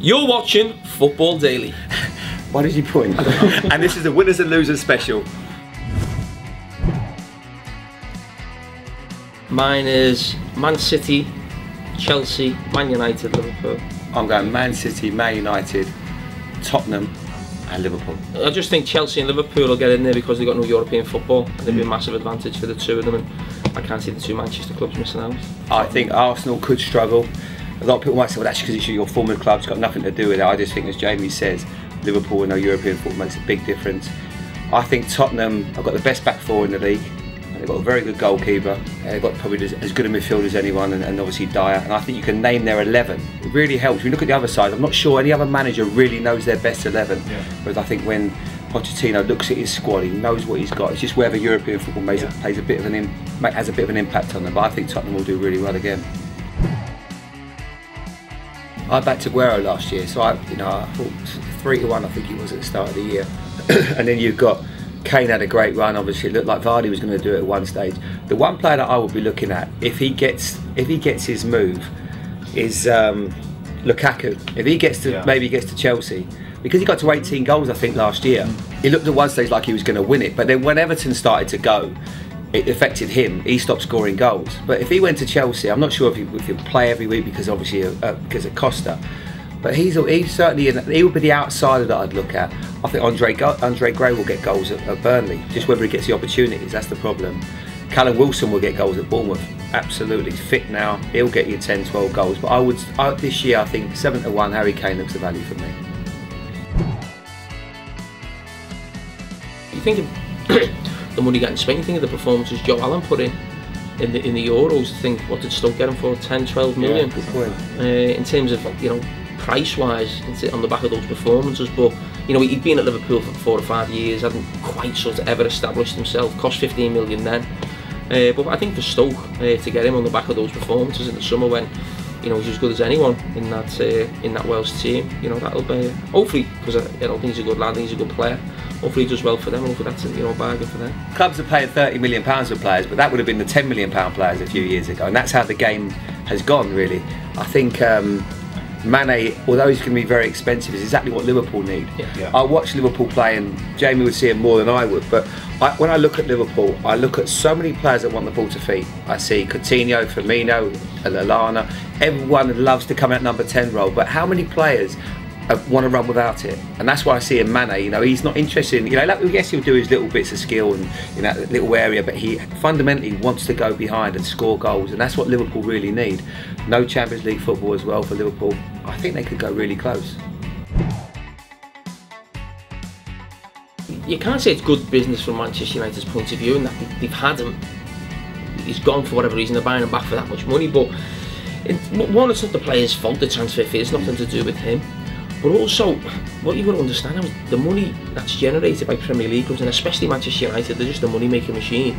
You're watching Football Daily. Why did you point? And this is a winners and losers special. Mine is Man City, Chelsea, Man United, Liverpool. I'm going Man City, Man United, Tottenham and Liverpool. I just think Chelsea and Liverpool will get in there because they've got no European football and there'll be a massive advantage for the two of them, and I can't see the two Manchester clubs missing out. I think Arsenal could struggle. A lot of people might say, well, that's because it's your former club, it's got nothing to do with it. I just think, as Jamie says, Liverpool with no European football makes a big difference. I think Tottenham have got the best back four in the league. They've got a very good goalkeeper. They've got probably as good a midfield as anyone, and obviously Dyer. And I think you can name their 11. It really helps. When you look at the other side, I'm not sure any other manager really knows their best 11. Yeah. Whereas I think when Pochettino looks at his squad, he knows what he's got. It's just whether European football has a bit of an impact on them. But I think Tottenham will do really well again. I backed Aguero last year, so I thought 3-1. I think he was at the start of the year, and then you've got Kane had a great run. Obviously, it looked like Vardy was going to do it at one stage. The one player that I would be looking at if he gets his move is Lukaku. If he gets to maybe gets to Chelsea, because he got to 18 goals I think last year. He looked at one stage like he was going to win it, but then when Everton started to go, it affected him. He stopped scoring goals. But if he went to Chelsea, I'm not sure if he'll play every week because obviously because of Costa. But he's certainly he would be the outsider that I'd look at. I think Andre Gray will get goals at Burnley. Just whether he gets the opportunities, that's the problem. Callum Wilson will get goals at Bournemouth. Absolutely, he's fit now. He'll get you 10, 12 goals. But this year I think 7-1. Harry Kane looks the value for me. You think of the money getting spent, you think of the performances Joe Allen put in the Euros. I think, what did Stoke get him for? 10, 12 million. Yeah, good point. In terms of price-wise, on the back of those performances, but he'd been at Liverpool for 4 or 5 years, hadn't quite sort of ever established himself. Cost 15 million then, but I think for Stoke to get him on the back of those performances in the summer when he's as good as anyone in that Welsh team, that'll be hopefully, because I don't think he's a good lad, he's a good player. Hopefully he does well for them. Hopefully that's a bargain for them. Clubs are paying £30 million for players, but that would have been the £10 million players a few years ago, and that's how the game has gone really. I think Mane, although he's going to be very expensive, is exactly what Liverpool need. I watch Liverpool play, and Jamie would see him more than I would, but when I look at Liverpool, I look at so many players that want the ball to feet. I see Coutinho, Firmino, Lallana. Everyone loves to come out number 10 role, but how many players want to run without it? And that's why I see in Mane, he's not interested in, yes, he'll do his little bits of skill and in that little area, but he fundamentally wants to go behind and score goals, and that's what Liverpool really need. No Champions League football as well for Liverpool. I think they could go really close. You can't say it's good business from Manchester United's point of view, in that they've had him, he's gone for whatever reason, they're buying him back for that much money, but one, it's not the player's fault, the transfer fee, it's nothing to do with him. But also, what you've got to understand is the money that's generated by Premier League clubs, and especially Manchester United, they're just a money-making machine.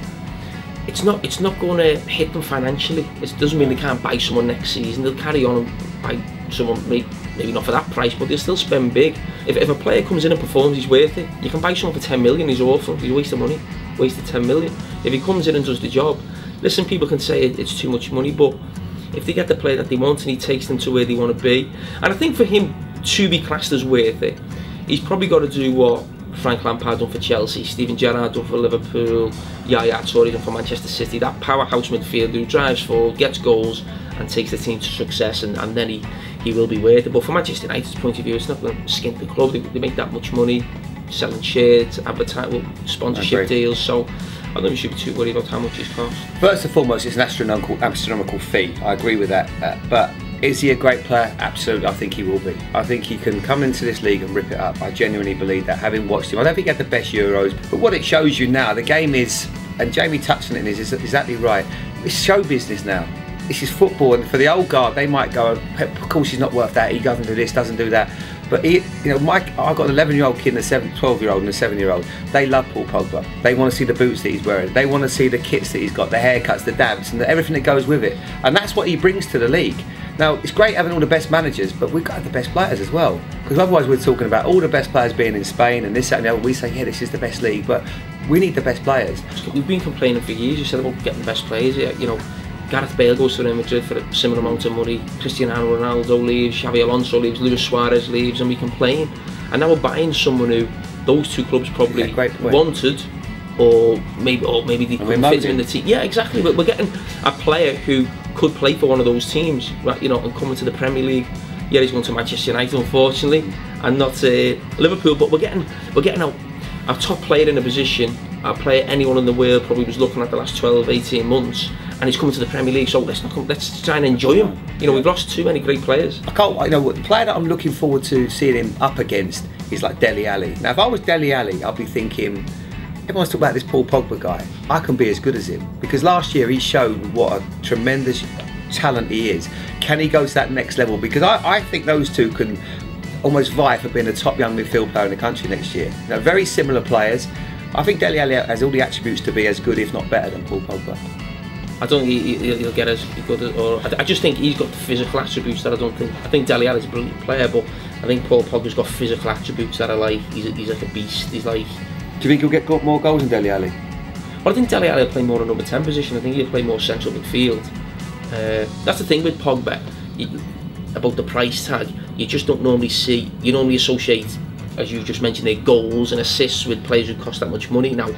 It's not going to hit them financially. It doesn't mean they can't buy someone next season. They'll carry on and buy someone, maybe not for that price, but they'll still spend big. If a player comes in and performs, he's worth it. You can buy someone for 10 million, he's awful, he's a waste of money, wasted 10 million. If he comes in and does the job, listen, people can say it's too much money, but if they get the player that they want and he takes them to where they want to be, and I think for him to be classed as worth it, he's probably got to do what Frank Lampard done for Chelsea, Steven Gerrard done for Liverpool, Yaya Toure done for Manchester City, that powerhouse midfielder who drives forward, gets goals and takes the team to success, and then he will be worth it. But from Manchester United's point of view, it's not going to skint the club. They make that much money selling shirts, advertising, sponsorship deals, so I don't think we should be too worried about how much it's cost. First and foremost, it's an astronomical fee. I agree with that, but is he a great player? Absolutely, I think he will be. I think he can come into this league and rip it up. I genuinely believe that, having watched him. I don't think he had the best Euros, but what it shows you now, the game is, and Jamie touched on it, is exactly right. It's show business now. This is football, and for the old guard, they might go, of course he's not worth that, he doesn't do this, doesn't do that. But I've got an 11-year-old kid and a 12-year-old and a 7-year-old. They love Paul Pogba. They want to see the boots that he's wearing. They want to see the kits that he's got, the haircuts, the dabs, and everything that goes with it. And that's what he brings to the league. Now, it's great having all the best managers, but we've got to have the best players as well. Because otherwise we're talking about all the best players being in Spain and this, that and the other. We say, yeah, this is the best league, but we need the best players. We've been complaining for years, you said about getting the best players, Gareth Bale goes to Real Madrid for a similar amount of money, Cristiano Ronaldo leaves, Xabi Alonso leaves, Luis Suarez leaves, and we complain. And now we're buying someone who those two clubs probably wanted, or maybe they couldn't fit him in the team. Yeah, exactly. But we're getting a player who could play for one of those teams, you know, and coming to the Premier League. Yeah, he's going to Manchester United, unfortunately, and not Liverpool. But we're getting our top player in a position, our player anyone in the world probably was looking at the last 12, 18 months, and he's coming to the Premier League. So let's try and enjoy him. You know, we've lost too many great players. You know, the player that I'm looking forward to seeing him up against is like Dele Alli. Now, if I was Dele Alli, I'd be thinking, everyone's talking about this Paul Pogba guy. I can be as good as him, because last year he showed what a tremendous talent he is. Can he go to that next level? Because I think those two can almost vie for being the top young midfield player in the country next year. They're very similar players. I think Dele Alli has all the attributes to be as good, if not better, than Paul Pogba. I don't think he'll get as good as, or I just think he's got the physical attributes that I think Dele Alli's a brilliant player, but I think Paul Pogba's got physical attributes that are like, he's like a beast. He's like... Do you think he'll get more goals than Dele Alli? Well, I think Dele Alli will play more in number 10 position. I think he'll play more central midfield. That's the thing with Pogba, about the price tag. You just don't normally see, you normally associate, as you just mentioned, their goals and assists with players who cost that much money. Now,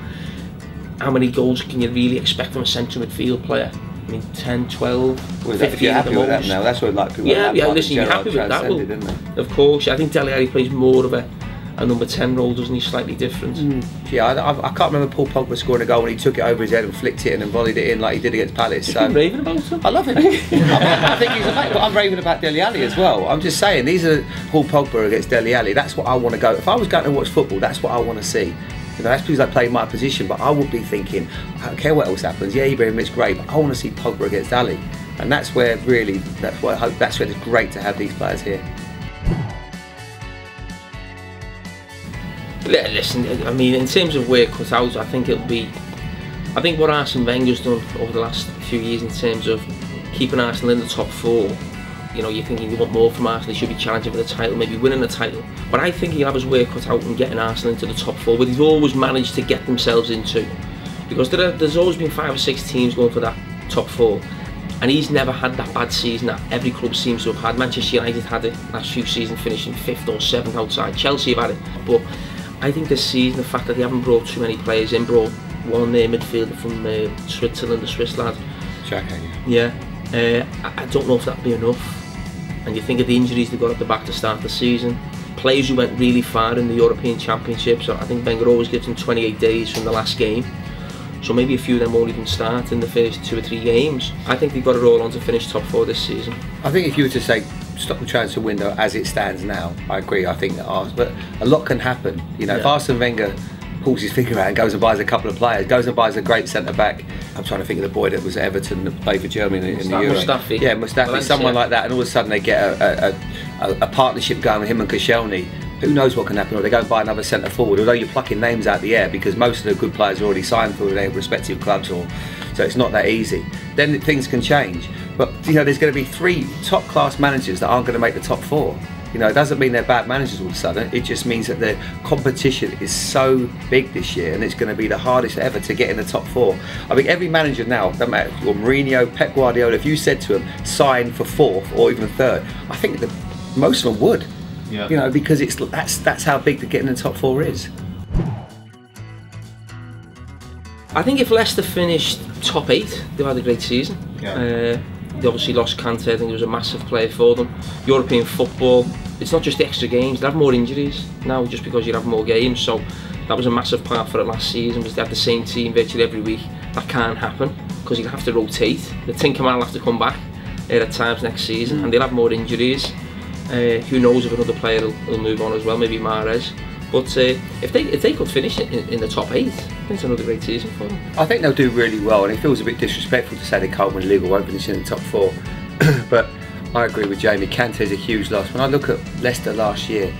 how many goals can you really expect from a central midfield player? I mean, 10, 12, well, 15 you're at happy the with most. that now, that's what like people listen, you're happy with that, well, of course. I think Dele Alli plays more of a number 10 role, doesn't he? Slightly different. Yeah, I can't remember Paul Pogba scoring a goal when he took it over his head and flicked it in and volleyed it in like he did against Palace. So. You're raving about him? I love him. I think he's a mate, but I'm raving about Dele Alli as well. I'm just saying, these are Paul Pogba against Dele Alli. That's what I want to go. If I was going to watch football, that's what I want to see. You know, that's because I play my position, but I would be thinking, I don't care what else happens. Yeah, Ibrahimovic's great, but I want to see Pogba against Ali. And that's where really, that's where it's great to have these players here. Listen, I mean, in terms of where cut out, I think what Arsene Wenger's done over the last few years in terms of keeping Arsenal in the top 4, you know, you're thinking you want more from Arsenal, he should be challenging for the title, maybe winning the title. But I think he'll have his work cut out and getting Arsenal into the top 4, but he's always managed to get themselves into. Because there's always been 5 or 6 teams going for that top 4. And he's never had that bad season that every club seems to have had. Manchester United had it last few seasons, finishing 5th or 7th outside. Chelsea have had it. But I think this season, the fact that they haven't brought too many players in, brought one midfielder from Switzerland, the Swiss lad. Carragher. Yeah. I don't know if that'll be enough. And you think of the injuries they got at the back to start the season. Players who went really far in the European Championship, so I think Wenger always gives them 28 days from the last game. So maybe a few of them won't even start in the first 2 or 3 games. I think they've got it all on to finish top 4 this season. I think if you were to say stop the transfer window as it stands now, I agree. I think that but a lot can happen. You know, if Arsene Wenger pulls his finger out and goes and buys a couple of players, goes and buys a great centre back. I'm trying to think of the boy that was at Everton that played for Germany in the Euro. Mustafi. Yeah, Mustafi, someone like that, and all of a sudden they get a partnership going with him and Koscielny. Who knows what can happen? Or they go and buy another centre forward. Although you're plucking names out the air because most of the good players are already signed for their respective clubs, so it's not that easy. Then things can change. But you know, there's going to be 3 top-class managers that aren't going to make the top 4. You know, it doesn't mean they're bad managers all of a sudden. It just means that the competition is so big this year, and it's going to be the hardest ever to get in the top 4. I think every manager now, no matter or Mourinho, Pep Guardiola, if you said to them sign for 4th or even 3rd, I think that most of them would. Yeah. You know, because that's how big the getting in the top 4 is. I think if Leicester finished top 8, they've had a great season. Yeah. They obviously lost Kante. I think he was a massive player for them. European football, it's not just the extra games, they have more injuries now just because you have more games, so that was a massive part for it last season, because they had the same team virtually every week. That can't happen because you have to rotate. The Tinkerman will have to come back at times next season, and they'll have more injuries. Who knows if another player will move on as well, maybe Mahrez. But if they could finish in the top 8, I think it's another great season for them. I think they'll do really well, and it feels a bit disrespectful to say they can't win the league or won't finish in the top 4. But I agree with Jamie, Kante's a huge loss. When I look at Leicester last year,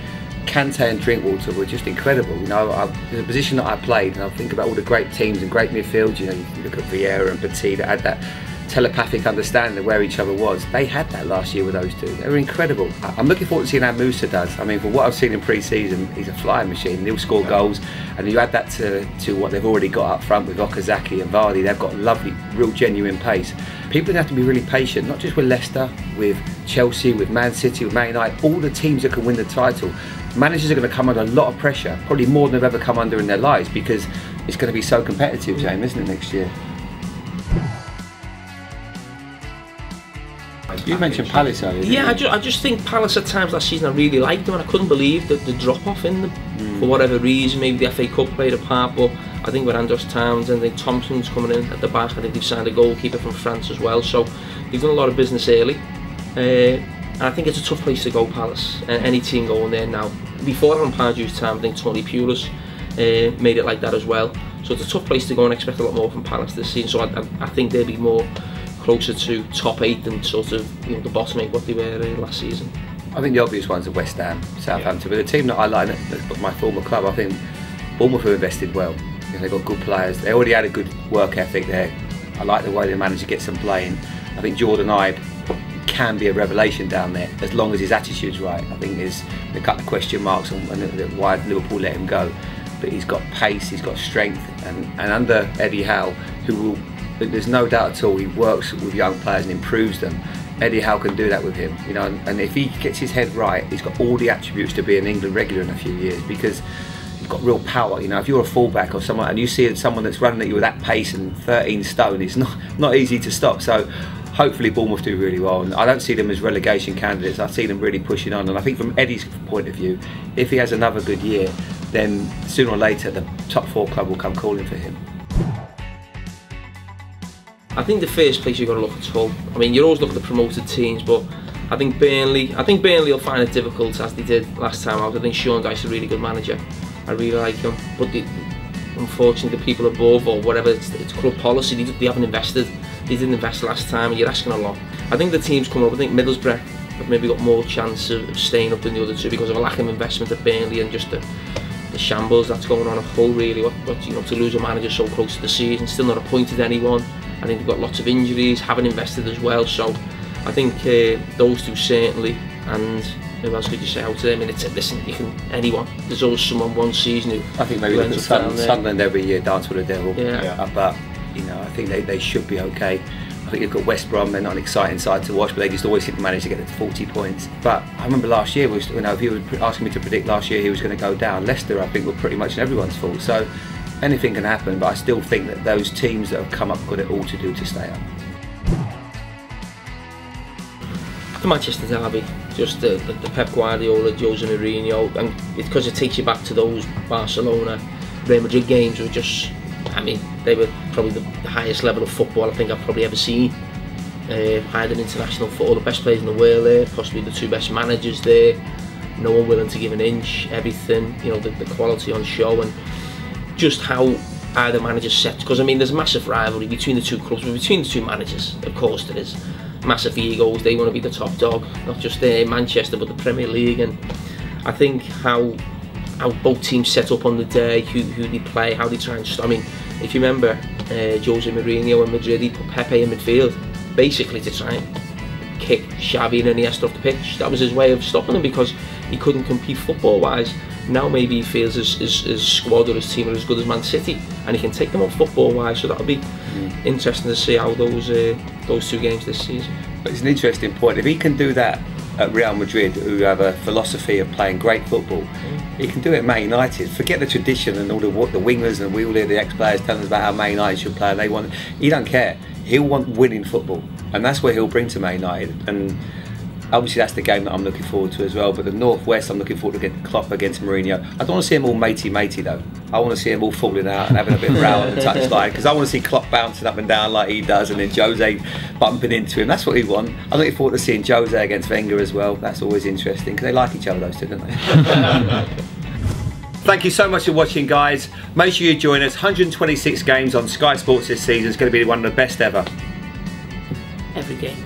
Kante and Drinkwater were just incredible. You know, in the position that I played, and I think about all the great teams and great midfield. You know, you look at Vieira and Petit that had that telepathic understanding of where each other was. They had that last year with those two. They were incredible. I'm looking forward to seeing how Musa does. I mean, from what I've seen in pre-season, he's a flying machine. He'll score goals, and you add that to what they've already got up front with Okazaki and Vardy. They've got lovely, real genuine pace. People have to be really patient, not just with Leicester, with Chelsea, with Man City, with Man United, all the teams that can win the title. Managers are going to come under a lot of pressure, probably more than they've ever come under in their lives, because it's going to be so competitive, James, isn't it, next year? You mentioned Palace earlier. Yeah, I just think Palace at times last season I really liked them, and I couldn't believe the drop off in them for whatever reason. Maybe the FA Cup played a part, but I think with Andros Townsend, I think Thompson's coming in at the back. I think they've signed a goalkeeper from France as well, so they've done a lot of business early. And I think it's a tough place to go, Palace. Any team going there now. Before on Pardew's time, I think Tony Pulis made it like that as well. So it's a tough place to go and expect a lot more from Palace this season. So I think they'll be more closer to top 8 than sort of, you know, the bottom 8 what they were last season. I think the obvious ones are West Ham, Southampton, but the team that I like, my former club, I think Bournemouth have invested well. You know, they've got good players. They already had a good work ethic there. I like the way they managed to get some playing. I think Jordan Ibe can be a revelation down there as long as his attitude's right. I think there's a couple of question marks on why Liverpool let him go, but he's got pace, he's got strength, and under Eddie Howe, who will, there's no doubt at all, he works with young players and improves them. Eddie Howe can do that with him, you know, and if he gets his head right, he's got all the attributes to be an England regular in a few years, because he's got real power. You know, if you're a fullback or someone and you see someone that's running at you with that pace and 13 stone, it's not easy to stop. So hopefully Bournemouth do really well, and I don't see them as relegation candidates. I see them really pushing on, and I think from Eddie's point of view, if he has another good year, then sooner or later the top 4 club will come calling for him. I think the first place you've got to look at Hull. I mean, you always look at the promoted teams, but I think Burnley will find it difficult, as they did last time out. I think Sean Dyche is a really good manager. I really like him, but unfortunately the people above, or whatever, it's club policy, they haven't invested. They didn't invest last time, and you're asking a lot. I think the teams coming up, I think Middlesbrough have maybe got more chance of staying up than the other two because of a lack of investment at Burnley and just the shambles that's going on at Hull, really. What you know, to lose a manager so close to the season, still not appointed anyone. I think they've got lots of injuries, haven't invested as well, so I think those two certainly. And who else could you say out there? I mean, listen, anyone. There's always someone one season who I think maybe look at Sunderland every year, dance with the devil. Yeah. But you know, I think they should be okay. I think you've got West Brom, they're not an exciting side to watch, but they just always seem to manage to get to 40 points. But I remember last year, if you were asking me to predict last year who was going to go down, Leicester I think were pretty much in everyone's fault. So anything can happen, but I still think that those teams that have come up got it all to do to stay up. The Manchester derby, just the Pep Guardiola, Jose Mourinho, and it's because it takes you back to those Barcelona, Real Madrid games were just, I mean, they were probably the highest level of football I think I've probably ever seen. Higher than international football, the best players in the world there, possibly the 2 best managers there, no one willing to give an inch, everything, you know, the quality on show, and just how either managers set, because I mean there's massive rivalry between the 2 clubs, but between the 2 managers, of course there is. Massive egos, they want to be the top dog, not just Manchester but the Premier League, and I think how both teams set up on the day, who they play, how they try and I mean, if you remember Jose Mourinho in Madrid, he put Pepe in midfield basically to try and kick Xavi and Iniesta off the pitch. That was his way of stopping them because he couldn't compete football wise. Now maybe he feels his squad or his team are as good as Man City, and he can take them on football wise, so that'll be interesting to see how those 2 games this season. But it's an interesting point. If he can do that at Real Madrid, who have a philosophy of playing great football, he can do it at Man United. Forget the tradition and all the wingers, and we all hear the ex-players telling us about how Man United should play, and he don't care. He'll want winning football, and that's where he'll bring to Man United. And obviously that's the game that I'm looking forward to as well. But the North West, I'm looking forward to get Klopp against Mourinho. I don't want to see them all matey though. I want to see them all falling out and having a bit of row on the touchline, because I want to see Klopp bouncing up and down like he does, and then Jose bumping into him. That's what he wants. I'm looking forward to seeing Jose against Wenger as well. That's always interesting because they like each other, those two, don't they? Thank you so much for watching, guys. Make sure you join us. 126 games on Sky Sports this season. It's going to be one of the best ever. Every game.